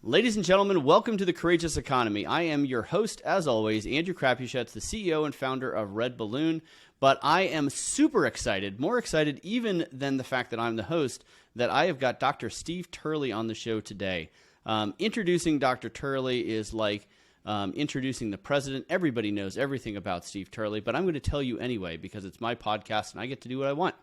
Ladies and gentlemen, welcome to The Courageous Economy. I am your host, as always, Andrew Crapuchettes, the CEO and founder of Red Balloon. But I am super excited, more excited even than the fact that I'm the host, that I have got Dr. Steve Turley on the show today. Introducing Dr. Turley is like introducing the president. Everybody knows everything about Steve Turley, but I'm going to tell you anyway because it's my podcast and I get to do what I want.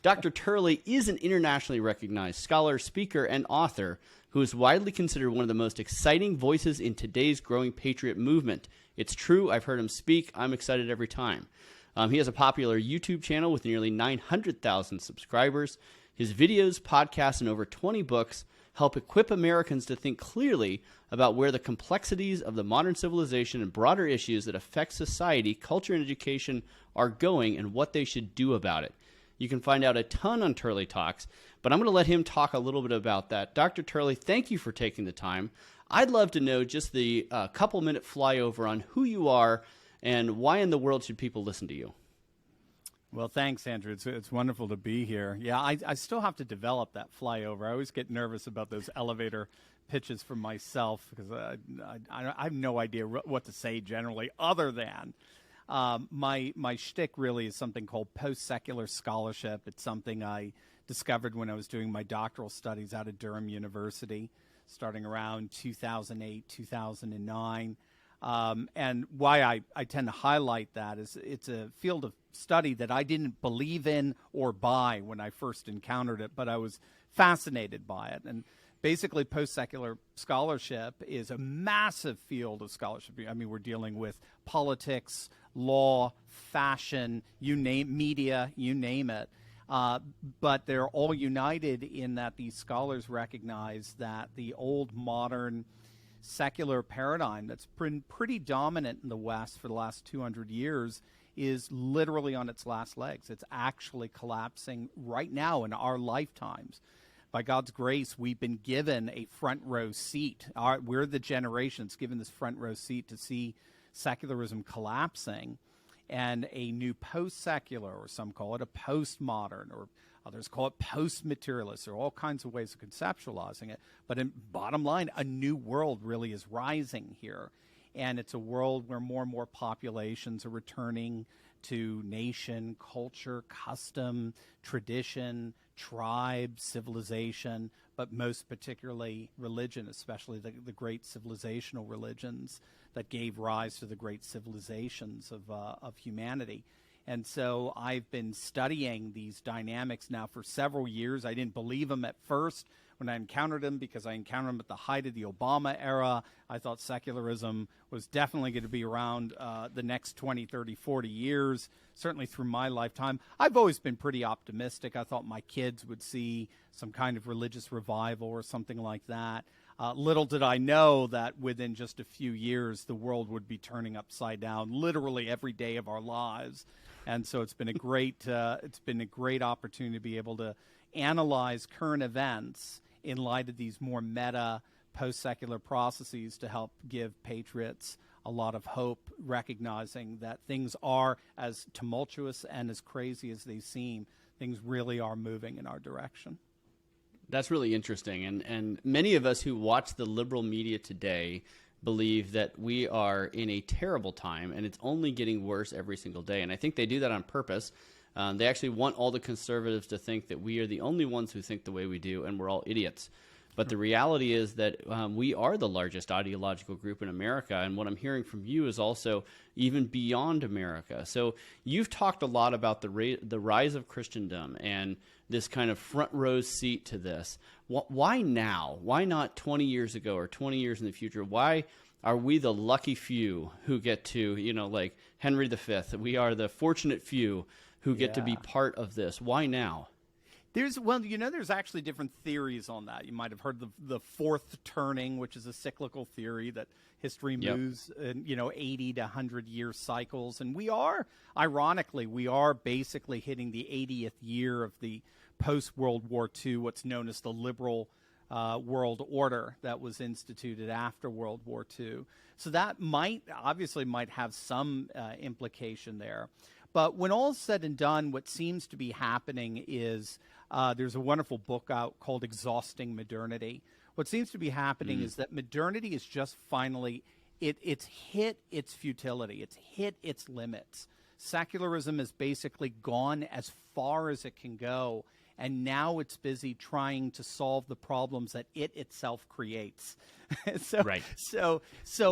Dr. Turley is an internationally recognized scholar, speaker, and author who is widely considered one of the most exciting voices in today's growing patriot movement. It's true. I've heard him speak. I'm excited every time. He has a popular YouTube channel with nearly 900,000 subscribers. His videos, podcasts, and over 20 books help equip Americans to think clearly about where the complexities of the modern civilization and broader issues that affect society, culture, and education are going and what they should do about it. You can find out a ton on Turley Talks, but I'm going to let him talk a little bit about that. Dr. Turley, thank you for taking the time. I'd love to know just the couple-minute flyover on who you are and why in the world should people listen to you. Well, thanks, Andrew. It's wonderful to be here. Yeah, I still have to develop that flyover. I always get nervous about those elevator pitches for myself because I have no idea what to say generally other than my shtick really is something called post-secular scholarship. It's something I discovered when I was doing my doctoral studies out of Durham University, starting around 2008, 2009. And why I tend to highlight that is it's a field of study that I didn't believe in or buy when I first encountered it, but I was fascinated by it. And basically, post-secular scholarship is a massive field of scholarship. I mean, we're dealing with politics, law, fashion, media, you name it. But they're all united in that these scholars recognize that the old modern secular paradigm that's been pretty dominant in the West for the last 200 years is literally on its last legs. It's actually collapsing right now in our lifetimes. By God's grace, we've been given a front row seat. We're the generation that's given this front row seat to see secularism collapsing and a new post-secular, or some call it a postmodern, or others call it post-materialist. There are all kinds of ways of conceptualizing it. But in bottom line, a new world really is rising here. And it's a world where more and more populations are returning to nation, culture, custom, tradition, tribe, civilization, but most particularly religion, especially the great civilizational religions that gave rise to the great civilizations of humanity. And so I've been studying these dynamics now for several years. I didn't believe them at first when I encountered them because I encountered them at the height of the Obama era. I thought secularism was definitely going to be around the next 20, 30, 40 years, certainly through my lifetime. I've always been pretty optimistic. I thought my kids would see some kind of religious revival or something like that. Little did I know that within just a few years, the world would be turning upside down literally every day of our lives. And so it's been a great opportunity to be able to analyze current events in light of these more meta post-secular processes to help give patriots a lot of hope, recognizing that things are as tumultuous and as crazy as they seem. Things really are moving in our direction. That's really interesting. And many of us who watch the liberal media today believe that we are in a terrible time and it's only getting worse every single day. And I think they do that on purpose. They actually want all the conservatives to think that we are the only ones who think the way we do and we're all idiots. But the reality is that we are the largest ideological group in America. And what I'm hearing from you is also even beyond America. So you've talked a lot about the rise of Christendom and this kind of front row seat to this. Why now? Why not 20 years ago or 20 years in the future? Why are we the lucky few who get to, like Henry V? We are the fortunate few who get to be part of this. Why now? There's actually different theories on that. You might have heard the fourth turning, which is a cyclical theory that history moves in, 80 to 100-year cycles. And we are basically hitting the 80th year of the post-World War II, what's known as the liberal world order that was instituted after World War II. So that might have some implication there. But when all is said and done, what seems to be happening is there's a wonderful book out called Exhausting Modernity, What seems to be happening is that modernity is just finally, it's hit its futility. It's hit its limits. Secularism has basically gone as far as it can go, and now it's busy trying to solve the problems that it itself creates. So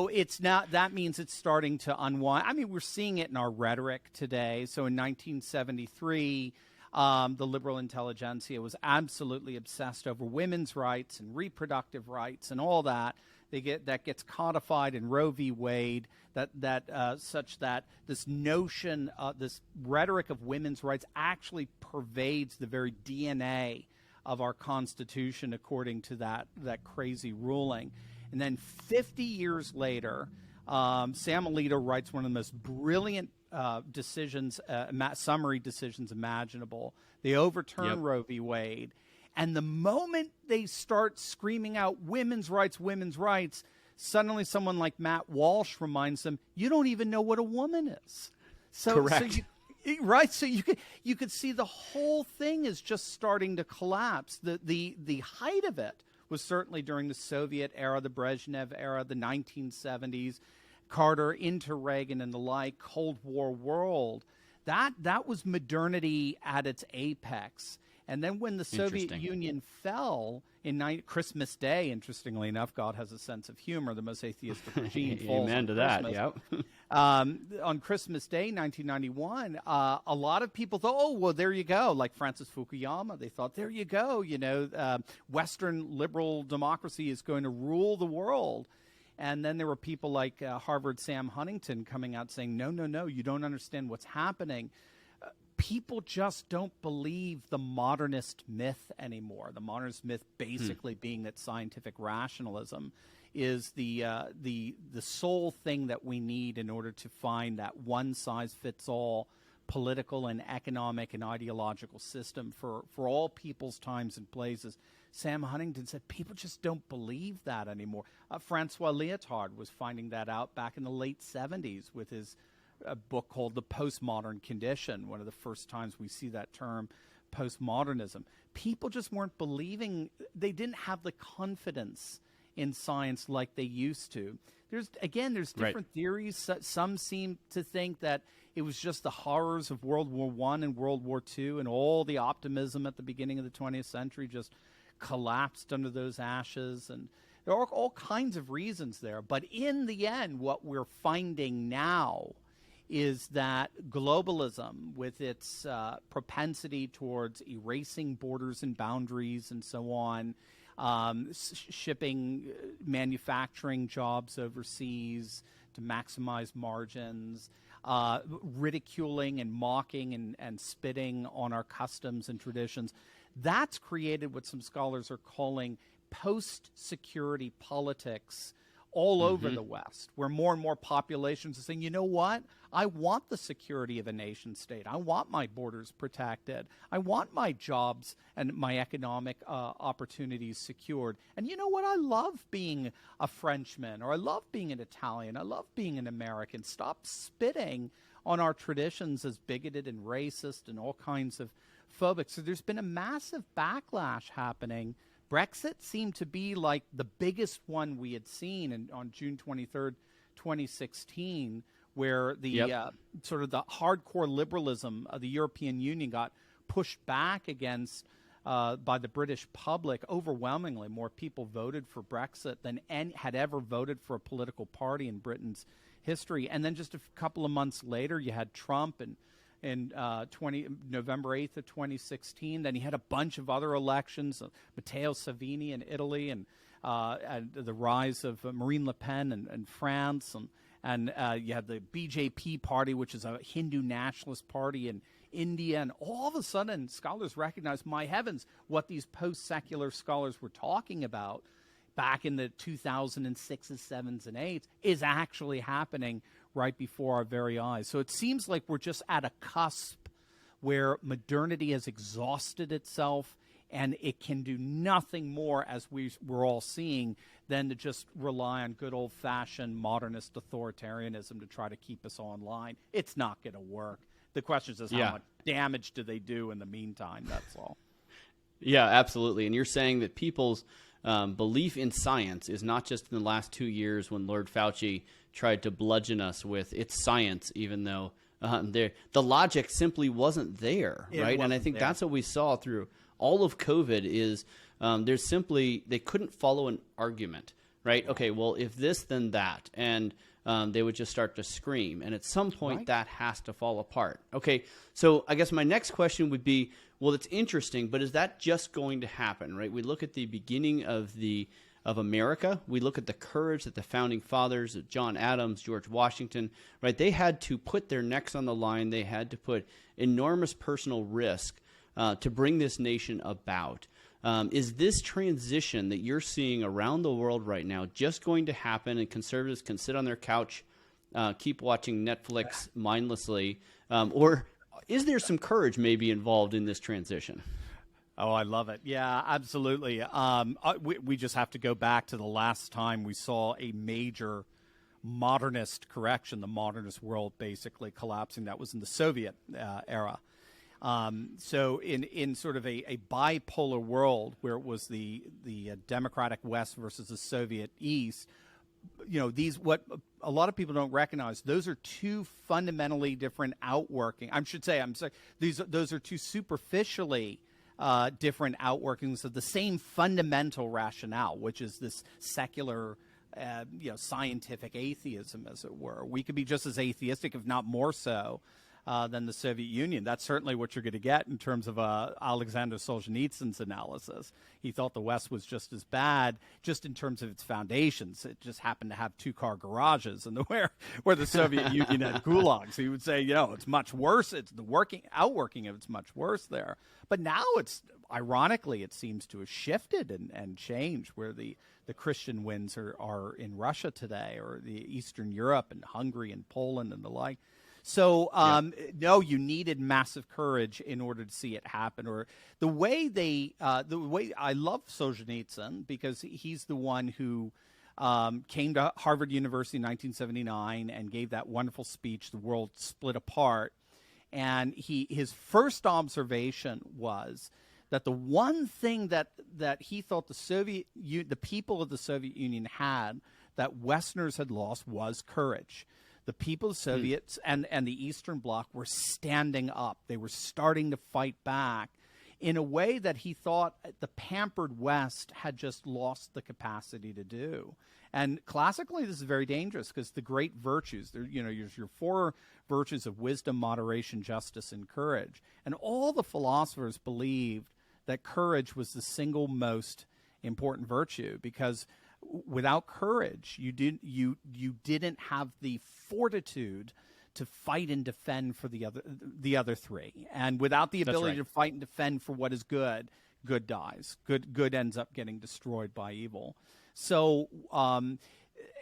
it's not, that means it's starting to unwind. I mean, we're seeing it in our rhetoric today. So in 1973, the liberal intelligentsia was absolutely obsessed over women's rights and reproductive rights and all that. That gets codified in Roe v. Wade, such that this notion, this rhetoric of women's rights actually pervades the very DNA of our Constitution, according to that crazy ruling. And then 50 years later, Sam Alito writes one of the most brilliant summary decisions imaginable. They overturn Roe v. Wade. And the moment they start screaming out women's rights, suddenly someone like Matt Walsh reminds them, you don't even know what a woman is. Correct. So you could see the whole thing is just starting to collapse. The height of it was certainly during the Soviet era, the Brezhnev era, the 1970s, Carter into Reagan and the like, Cold War world. That was modernity at its apex. And then when the Soviet Union fell in Christmas Day, interestingly enough, God has a sense of humor, the most atheistic regime falls Amen on to that, Christmas. yep. On Christmas Day, 1991, a lot of people thought, oh, well, there you go. Like Francis Fukuyama, they thought, there you go. Western liberal democracy is going to rule the world. And then there were people like Harvard Sam Huntington coming out saying, no, you don't understand what's happening. People just don't believe the modernist myth anymore. The modernist myth basically being that scientific rationalism is the sole thing that we need in order to find that one-size-fits-all political and economic and ideological system for all people's times and places. Sam Huntington said people just don't believe that anymore. Francois Lyotard was finding that out back in the late 70s with his a book called The Postmodern Condition, one of the first times we see that term, postmodernism. People just weren't believing, they didn't have the confidence in science like they used to. There's different theories. Some seem to think that it was just the horrors of World War I and World War II, and all the optimism at the beginning of the 20th century just collapsed under those ashes. And there are all kinds of reasons there. But in the end, what we're finding now is that globalism, with its propensity towards erasing borders and boundaries and so on, shipping manufacturing jobs overseas to maximize margins, ridiculing and mocking and spitting on our customs and traditions, that's created what some scholars are calling post-security politics all over the West, where more and more populations are saying, you know what? I want the security of a nation state. I want my borders protected. I want my jobs and my economic opportunities secured. And you know what? I love being a Frenchman, or I love being an Italian. I love being an American. Stop spitting on our traditions as bigoted and racist and all kinds of phobic. So there's been a massive backlash happening. Brexit seemed to be like the biggest one we had seen on June 23rd, 2016, where the sort of the hardcore liberalism of the European Union got pushed back against by the British public. Overwhelmingly, more people voted for Brexit than had ever voted for a political party in Britain's history. And then just a couple of months later, you had Trump and November 8th of 2016. Then he had a bunch of other elections, Matteo Salvini in Italy, and the rise of Marine Le Pen in France, and you had the BJP party, which is a Hindu nationalist party in India. And all of a sudden, scholars recognized, my heavens, what these post-secular scholars were talking about back in the 2006s, 7s, and 8s is actually happening right before our very eyes. So it seems like we're just at a cusp where modernity has exhausted itself, and it can do nothing more, as we're all seeing, than to just rely on good old-fashioned modernist authoritarianism to try to keep us online. It's not going to work. The question is how much damage do they do in the meantime? That's all. Yeah, absolutely. And you're saying that people's belief in science is not just in the last 2 years when Lord Fauci tried to bludgeon us with it's science, even though the logic simply wasn't there, right? And I think that's what we saw through all of COVID is there's simply they couldn't follow an argument, right? Okay, well, if this, then that, and they would just start to scream, and at some point that has to fall apart. Okay, so I guess my next question would be, well, it's interesting, but is that just going to happen, right? We look at the beginning of America. We look at the courage that the founding fathers, John Adams, George Washington, right? They had to put their necks on the line. They had to put enormous personal risk to bring this nation about. Is this transition that you're seeing around the world right now just going to happen and conservatives can sit on their couch, keep watching Netflix mindlessly, or is there some courage maybe involved in this transition? Oh, I love it. Yeah, absolutely. We just have to go back to the last time we saw a major modernist correction, the modernist world basically collapsing. That was in the Soviet era. So in sort of a bipolar world where it was the democratic West versus the Soviet East, what a lot of people don't recognize, those are two fundamentally different outworking. Those are two superficially different outworkings of the same fundamental rationale, which is this secular, scientific atheism, as it were. We could be just as atheistic, if not more so, than the Soviet Union. That's certainly what you're going to get in terms of Alexander Solzhenitsyn's analysis. He thought the West was just as bad, just in terms of its foundations. It just happened to have two-car garages, and where the Soviet Union had gulags. He would say, it's much worse. It's the outworking of it's much worse there. But now ironically, it seems to have shifted and changed, where the Christian winds are in Russia today, or the Eastern Europe and Hungary and Poland and the like. So, no, you needed massive courage in order to see it happen. Or the way I love Solzhenitsyn, because he's the one who came to Harvard University in 1979 and gave that wonderful speech, "The World Split Apart." And his first observation was that the one thing that he thought the people of the Soviet Union had that Westerners had lost was courage. The people of the Soviets and the Eastern Bloc were standing up. They were starting to fight back in a way that he thought the pampered West had just lost the capacity to do. And classically, this is very dangerous, because the great virtues, there's your four virtues of wisdom, moderation, justice, and courage. And all the philosophers believed that courage was the single most important virtue, because without courage, you didn't have the fortitude to fight and defend for the other three. And without the ability to fight and defend for what is good, good dies. Good ends up getting destroyed by evil. So,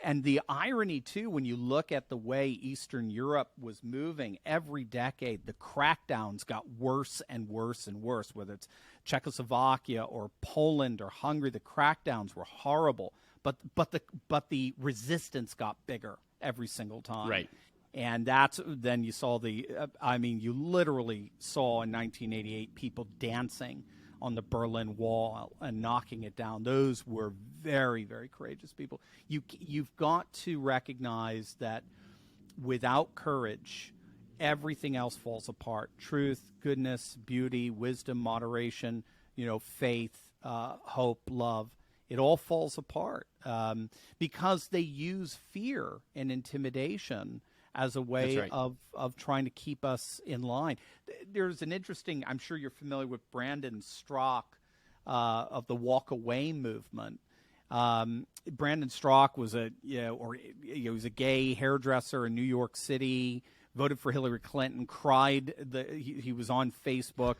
and the irony too, when you look at the way Eastern Europe was moving, every decade the crackdowns got worse and worse and worse. Whether it's Czechoslovakia or Poland or Hungary, the crackdowns were horrible. But the resistance got bigger every single time. Right. And then you saw you literally saw in 1988 people dancing on the Berlin Wall and knocking it down. Those were very, very courageous people. You've got to recognize that without courage, everything else falls apart. Truth, goodness, beauty, wisdom, moderation, faith, hope, love. It all falls apart because they use fear and intimidation as a way of trying to keep us in line. There's an interesting, I'm sure you're familiar with Brandon Strock of the Walk Away movement. Brandon Strock was he was a gay hairdresser in New York City, voted for Hillary Clinton, cried. He was on Facebook,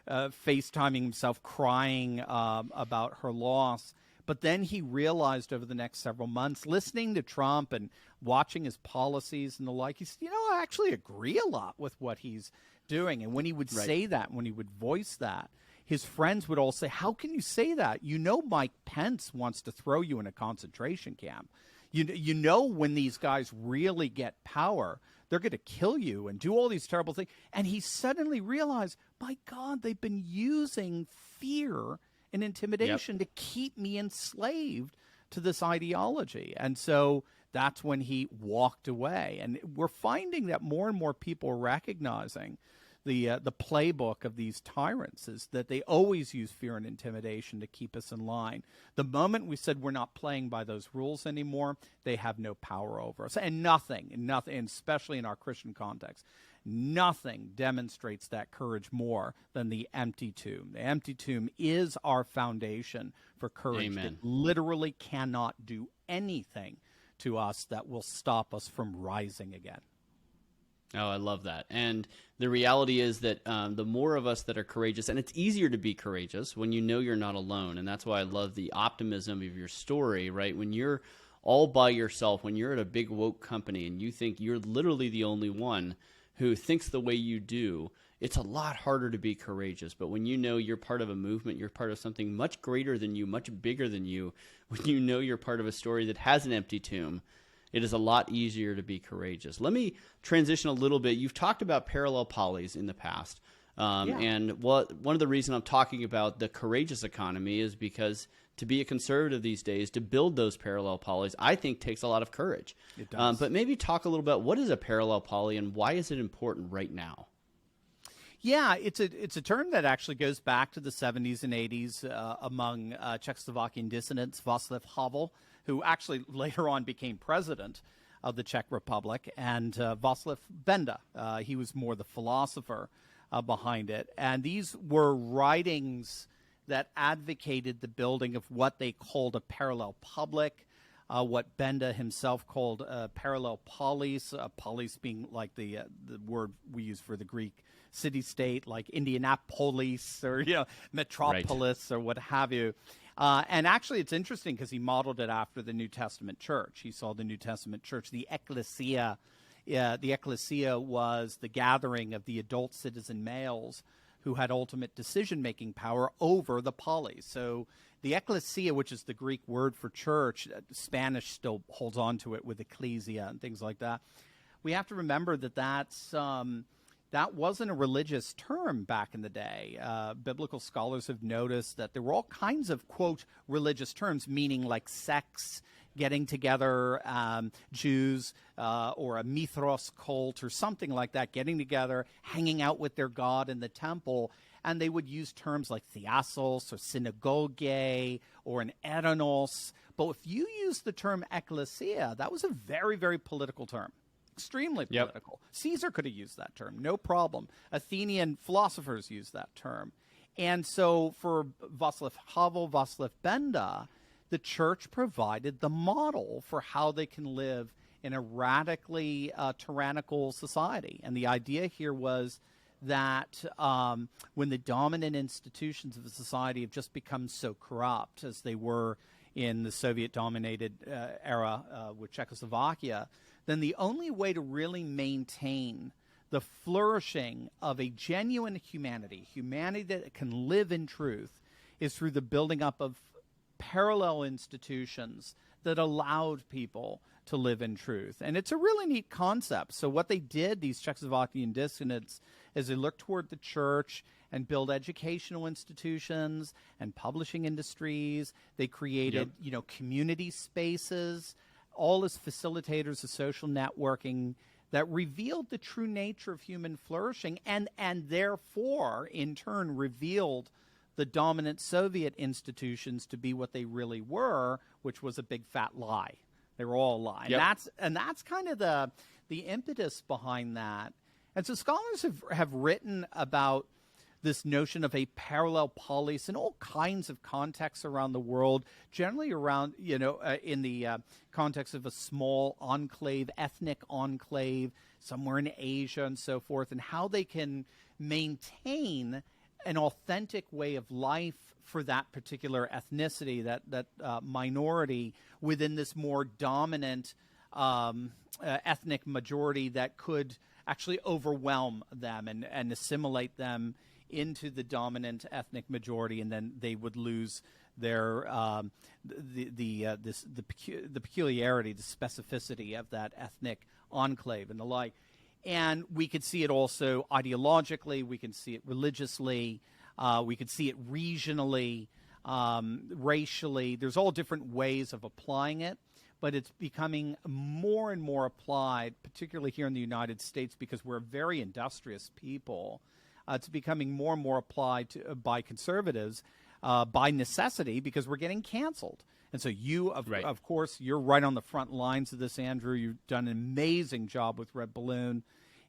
FaceTiming himself, crying about her loss. But then he realized over the next several months, listening to Trump and watching his policies and the like, he said, I actually agree a lot with what he's doing. And when he would say that, when he would voice that, his friends would all say, how can you say that? Mike Pence wants to throw you in a concentration camp. When these guys really get power, they're going to kill you and do all these terrible things. And he suddenly realized, my God, they've been using fear and intimidation to keep me enslaved to this ideology. And so that's when he walked away. And we're finding that more and more people are recognizing the playbook of these tyrants is that they always use fear and intimidation to keep us in line. The moment we said we're not playing by those rules anymore, they have no power over us. And nothing, and especially in our Christian context, nothing demonstrates that courage more than the empty tomb. The empty tomb is our foundation for courage. Amen. It literally cannot do anything to us that will stop us from rising again. Oh, I love that. And the reality is that the more of us that are courageous, and it's easier to be courageous when you know you're not alone. And that's why I love the optimism of your story, right? When you're all by yourself, when you're at a big woke company and you think you're literally the only one who thinks the way you do, it's a lot harder to be courageous. But when you know you're part of a movement, you're part of something much greater than you, much bigger than you, when you know you're part of a story that has an empty tomb, it is a lot easier to be courageous. Let me transition a little bit. You've talked about parallel polis in the past. And one of the reasons I'm talking about the courageous economy is because to be a conservative these days, to build those parallel polis, I think takes a lot of courage. It does. But maybe talk a little about what is a parallel poly and why is it important right now? Yeah, it's a term that actually goes back to the 70s and 80s among Czechoslovakian dissidents, Václav Havel, who actually later on became president of the Czech Republic, and Václav Benda. He was more the philosopher behind it. And these were writings that advocated the building of what they called a parallel public, what Benda himself called a parallel polis, polis being like the word we use for the Greek city-state, like Indianapolis or Metropolis or what have you. And actually, it's interesting because he modeled it after the New Testament church. He saw the New Testament church, the ecclesia. The ecclesia was the gathering of the adult citizen males who had ultimate decision-making power over the polis. So the ecclesia, which is the Greek word for church, Spanish still holds on to it with ecclesia and things like that. We have to remember that that wasn't a religious term back in the day. Biblical scholars have noticed that there were all kinds of, quote, religious terms, meaning like sex, getting together, Jews, or a Mithras cult or something like that, getting together, hanging out with their god in the temple. And they would use terms like theasos or synagogue or an eranos. But if you use the term ecclesia, that was a very, very political term. Extremely political. Yep. Caesar could have used that term, no problem. Athenian philosophers used that term. And so for Václav Havel, Václav Benda, the church provided the model for how they can live in a radically tyrannical society. And the idea here was that when the dominant institutions of a society have just become so corrupt as they were in the Soviet-dominated era with Czechoslovakia, then the only way to really maintain the flourishing of a genuine humanity that can live in truth, is through the building up of parallel institutions that allowed people to live in truth. And it's a really neat concept. So what they did, these Czechoslovakian dissidents, is they looked toward the church and build educational institutions and publishing industries. They created, community spaces, all as facilitators of social networking that revealed the true nature of human flourishing and therefore, in turn, revealed the dominant Soviet institutions to be what they really were, which was a big fat lie. They were all a lie. Yep. And that's kind of the impetus behind that. And so scholars have written about this notion of a parallel polis in all kinds of contexts around the world, generally around, in the context of a small enclave, ethnic enclave, somewhere in Asia and so forth, and how they can maintain an authentic way of life for that particular ethnicity, that minority within this more dominant ethnic majority that could actually overwhelm them and assimilate them into the dominant ethnic majority, and then they would lose their the peculiarity, the specificity of that ethnic enclave and the like. And we could see it also ideologically. We can see it religiously. We could see it regionally. racially. There's all different ways of applying it, but it's becoming more and more applied, particularly here in the United States, because we're a very industrious people. It's becoming more and more applied by conservatives by necessity, because we're getting canceled. And so you, of course, you're right on the front lines of this, Andrew. You've done an amazing job with Red Balloon.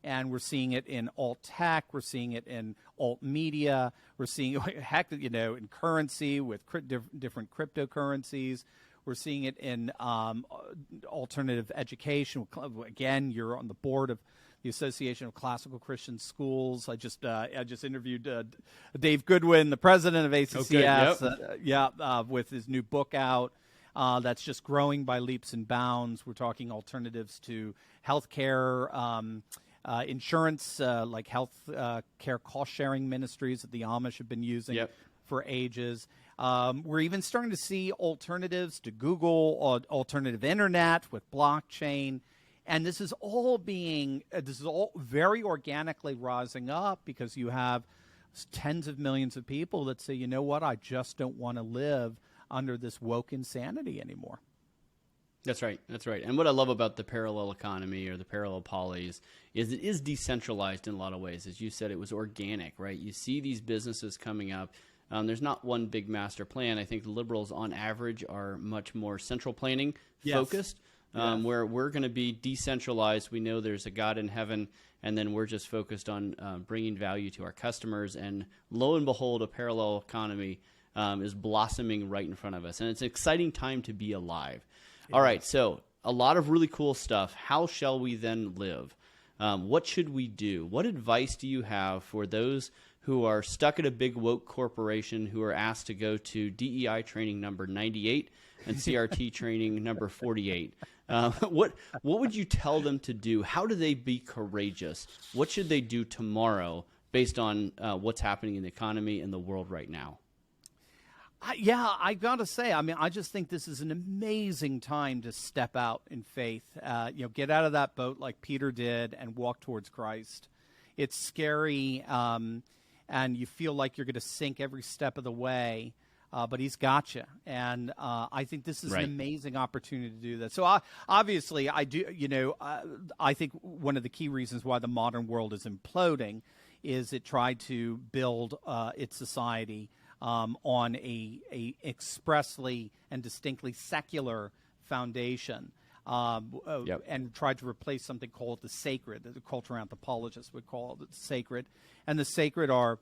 And we're seeing it in alt tech. We're seeing it in alt media. We're seeing, heck, in currency with different cryptocurrencies. We're seeing it in alternative education. Again, you're on the board of the Association of Classical Christian Schools. I just interviewed Dave Goodwin, the president of ACCS, with his new book out. That's just growing by leaps and bounds. We're talking alternatives to healthcare, insurance, like health care cost-sharing ministries that the Amish have been using for ages. We're even starting to see alternatives to Google, alternative internet with blockchain. And this is all very organically rising up, because you have tens of millions of people that say, you know what, I just don't want to live under this woke insanity anymore. That's right. That's right. And what I love about the parallel economy or the parallel polis is it is decentralized in a lot of ways. As you said, it was organic, right? You see these businesses coming up. There's not one big master plan. I think the liberals, on average, are much more central planning focused, where we're going to be decentralized. We know there's a God in heaven, and then we're just focused on bringing value to our customers. And lo and behold, a parallel economy is blossoming right in front of us. And it's an exciting time to be alive. All right, so a lot of really cool stuff. How shall we then live? What should we do? What advice do you have for those who are stuck at a big woke corporation, who are asked to go to DEI training number 98 and CRT training number 48? What would you tell them to do? How do they be courageous? What should they do tomorrow based on what's happening in the economy and the world right now? I got to say, I just think this is an amazing time to step out in faith. Get out of that boat like Peter did and walk towards Christ. It's scary, and you feel like you're going to sink every step of the way, but he's got you. And I think this is an amazing opportunity to do that. So obviously, I do. I think one of the key reasons why the modern world is imploding is it tried to build its society on a expressly and distinctly secular foundation, and tried to replace something called the sacred, that the cultural anthropologists would call it sacred. And the sacred are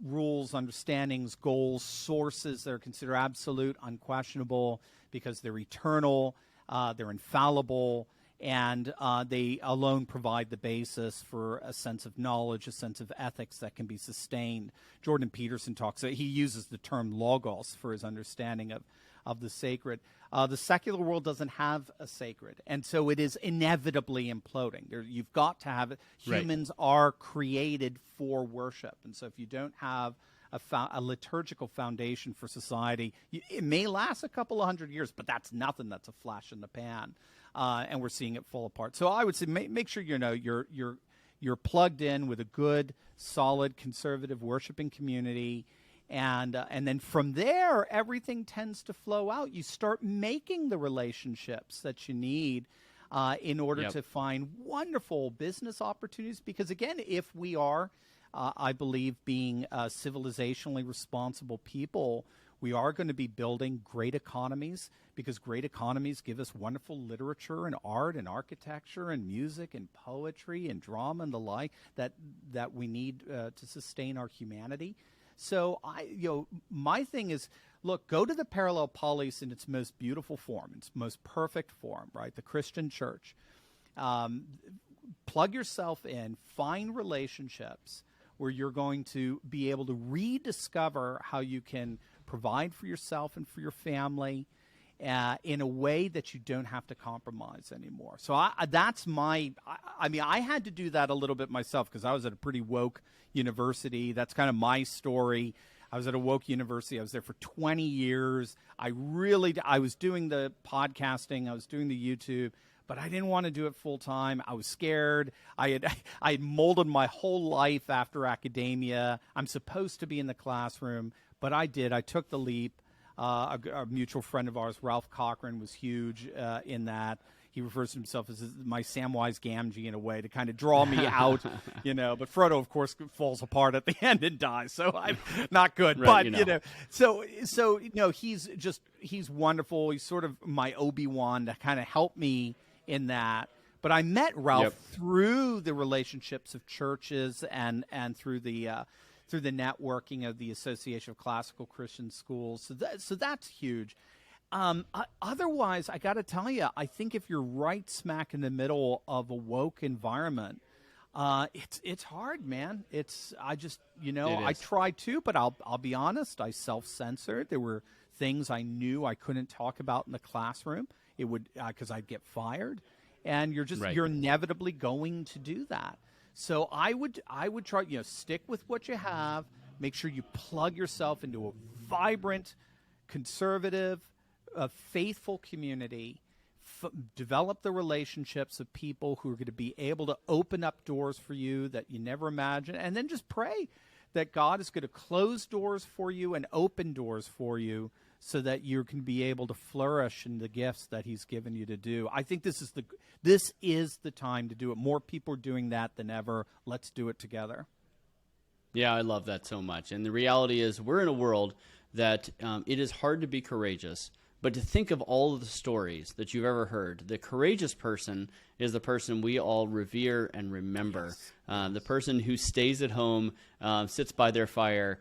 rules, understandings, goals, sources that are considered absolute, unquestionable, because they're eternal, they're infallible, and they alone provide the basis for a sense of knowledge, a sense of ethics that can be sustained. Jordan Peterson he uses the term logos for his understanding of the sacred. The secular world doesn't have a sacred, and so it is inevitably imploding. You've got to have it. Humans are created for worship, and so if you don't have a liturgical foundation for society, it may last a couple of hundred years, but that's nothing. That's a flash in the pan. And we're seeing it fall apart. So I would say make sure you're plugged in with a good, solid, conservative worshiping community, and then from there everything tends to flow out. You start making the relationships that you need in order to find wonderful business opportunities. Because again, if we are, I believe, being civilizationally responsible people, we are going to be building great economies, because great economies give us wonderful literature and art and architecture and music and poetry and drama and the like that we need to sustain our humanity. So my thing is, look, go to the parallel polis in its most beautiful form, its most perfect form, right? The Christian church. Plug yourself in, find relationships where you're going to be able to rediscover how you can provide for yourself and for your family in a way that you don't have to compromise anymore. So I had to do that a little bit myself, because I was at a pretty woke university. That's kind of my story. I was at a woke university. I was there for 20 years. I was doing the podcasting. I was doing the YouTube, but I didn't want to do it full time. I was scared. I had molded my whole life after academia. I'm supposed to be in the classroom, but I did. I took the leap. A mutual friend of ours, Ralph Cochran, was huge in that. He refers to himself as my Samwise Gamgee in a way to kind of draw me out, But Frodo, of course, falls apart at the end and dies, so I'm not good. Right, but he's wonderful. He's sort of my Obi-Wan to kind of help me in that. But I met Ralph through the relationships of churches and through the networking of the Association of Classical Christian Schools. So that's huge. Otherwise, I got to tell you, I think if you're right smack in the middle of a woke environment, it's hard, man. I tried to, but I'll be honest. I self-censored. There were things I knew I couldn't talk about in the classroom. It would because I'd get fired, and you're inevitably going to do that. So I would try, stick with what you have. Make sure you plug yourself into a vibrant, conservative, faithful community. Develop the relationships of people who are going to be able to open up doors for you that you never imagined, and then just pray that God is going to close doors for you and open doors for you so that you can be able to flourish in the gifts that He's given you to do. I think this is the time to do it. More people are doing that than ever. Let's do it together. Yeah, I love that so much. And the reality is we're in a world that it is hard to be courageous. But to think of all of the stories that you've ever heard, the courageous person is the person we all revere and remember. Yes. The person who stays at home, sits by their fire.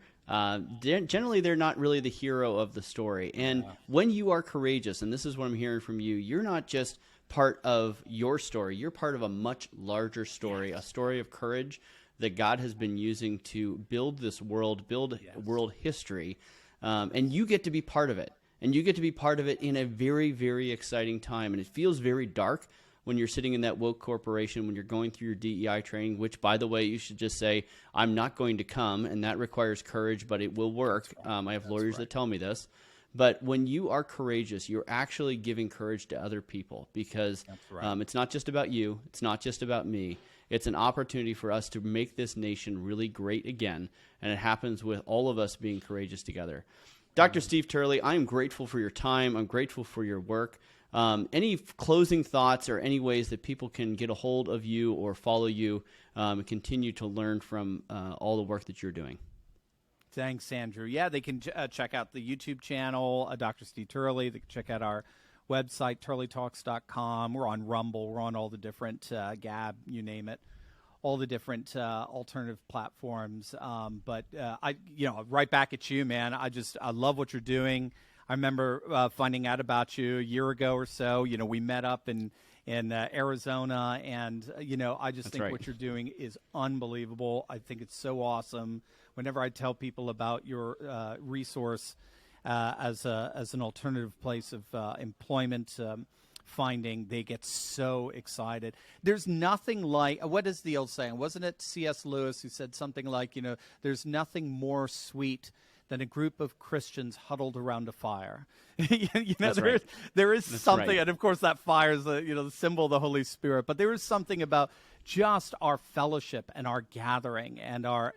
Generally, they're not really the hero of the story. And when you are courageous, and this is what I'm hearing from you, you're not just part of your story. You're part of a much larger story, a story of courage that God has been using to build this world, build world history. And you get to be part of it. And you get to be part of it in a very, very exciting time. And it feels very dark when you're sitting in that woke corporation, when you're going through your DEI training, which, by the way, you should just say, I'm not going to come, and that requires courage, but it will work. I have lawyers that tell me this. But when you are courageous, you're actually giving courage to other people because it's not just about you. It's not just about me. It's an opportunity for us to make this nation really great again, and it happens with all of us being courageous together. Dr. Steve Turley, I'm grateful for your time. I'm grateful for your work. Any closing thoughts or any ways that people can get a hold of you or follow you and continue to learn from all the work that you're doing? Thanks, Andrew. Yeah, they can check out the YouTube channel, Dr. Steve Turley. They can check out our website, turleytalks.com. We're on Rumble. We're on all the different Gab, you name it. All the different alternative platforms. But right back at you, man. I love what you're doing. I remember finding out about you a year ago or so. We met up in Arizona, and I just think what you're doing is unbelievable. I think it's so awesome. Whenever I tell people about your resource as an alternative place of employment finding, they get so excited. There's nothing like, what is the old saying? Wasn't it C.S. Lewis who said something like, there's nothing more sweet than a group of Christians huddled around a fire. There is something, and of course that fire is the symbol of the Holy Spirit, but there is something about just our fellowship and our gathering and our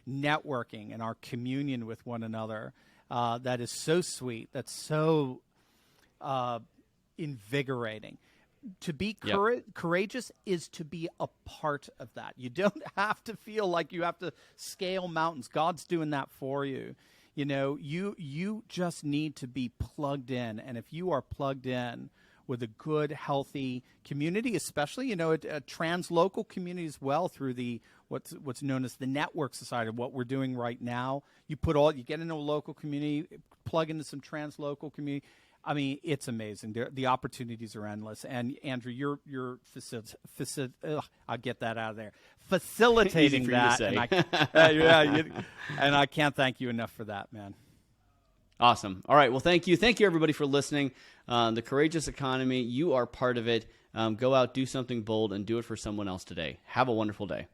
networking and our communion with one another that is so sweet, that's so invigorating. To be courageous is to be a part of that. You don't have to feel like you have to scale mountains. God's doing that for you. You just need to be plugged in. And if you are plugged in with a good, healthy community, especially, a translocal community as well through the what's known as the Network Society, what we're doing right now. You get into a local community, plug into some translocal community. I mean, it's amazing. The opportunities are endless. And Andrew, you're I'll get that out of there. Facilitating that, and I can't thank you enough for that, man. Awesome. All right. Well, thank you. Thank you, everybody, for listening. The Courageous Economy, you are part of it. Go out, do something bold, and do it for someone else today. Have a wonderful day.